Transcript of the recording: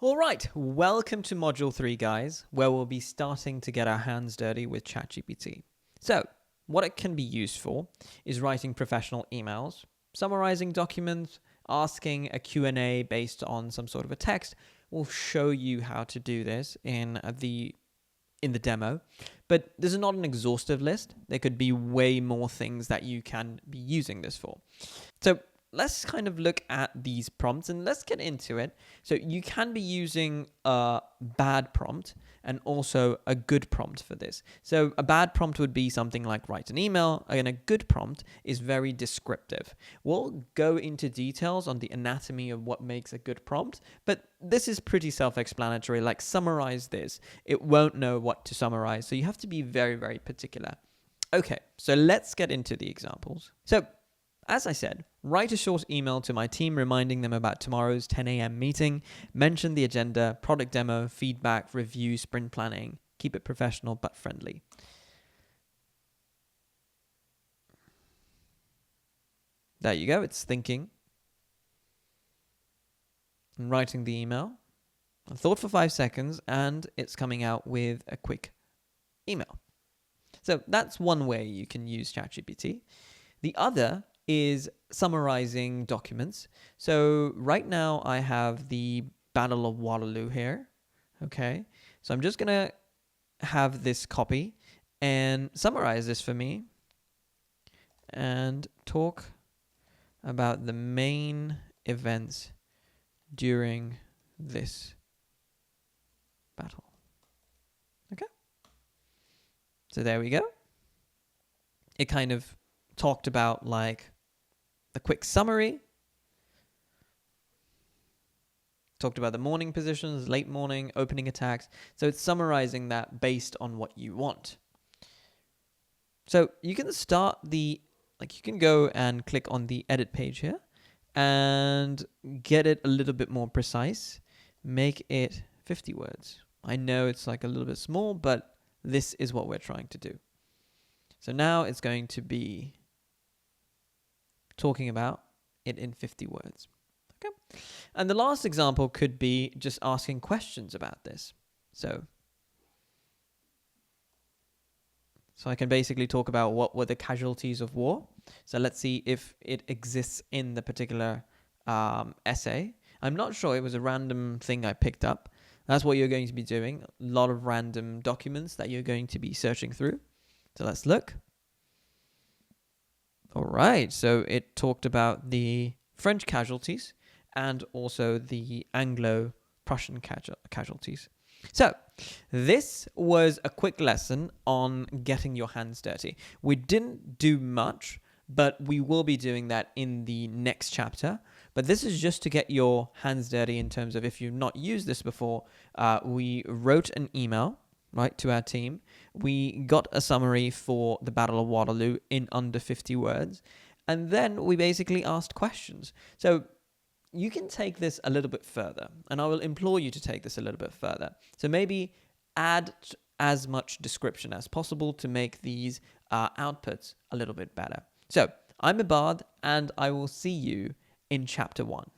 All right, welcome to Module 3, guys, where we'll be starting to get our hands dirty with ChatGPT. So, what it can be used for is writing professional emails, summarizing documents, asking a Q&A based on some sort of a text. We'll show you how to do this in the demo, but this is not an exhaustive list. There could be way more things that you can be using this for. So let's kind of look at these prompts and let's get into it. So you can be using a bad prompt and also a good prompt for this. So a bad prompt would be something like write an email, and a good prompt is very descriptive. We'll go into details on the anatomy of what makes a good prompt, but this is pretty self-explanatory. Like, summarize this. It won't know what to summarize, so you have to be very, very particular. Okay, so let's get into the examples. So as I said, write a short email to my team reminding them about tomorrow's 10 a.m. meeting. Mention the agenda, product demo, feedback, review, sprint planning. Keep it professional but friendly. There you go. It's thinking and writing the email. I thought for 5 seconds and it's coming out with a quick email. So that's one way you can use ChatGPT. The other is summarizing documents. So right now I have the Battle of Waterloo here. Okay, so I'm just gonna have this copy and summarize this for me and talk about the main events during this battle. Okay, so there we go. It kind of talked about like a quick summary, talked about the morning positions, late morning, opening attacks. So it's summarizing that based on what you want. So you can start you can go and click on the edit page here and get it a little bit more precise. Make it 50 words. I know it's like a little bit small, but this is what we're trying to do. So now it's going to be talking about it in 50 words. Okay. And the last example could be just asking questions about this. So I can basically talk about what were the casualties of war. So let's see if it exists in the particular essay. I'm not sure. It was a random thing I picked up. That's what you're going to be doing. A lot of random documents that you're going to be searching through. So let's look. All right, so it talked about the French casualties and also the Anglo-Prussian casualties. So this was a quick lesson on getting your hands dirty. We didn't do much, but we will be doing that in the next chapter. But this is just to get your hands dirty in terms of, if you've not used this before, we wrote an email, right, to our team. We got a summary for the Battle of Waterloo in under 50 words. And then we basically asked questions. So you can take this a little bit further, and I will implore you to take this a little bit further. So maybe add as much description as possible to make these outputs a little bit better. So I'm Ibad, and I will see you in chapter 1.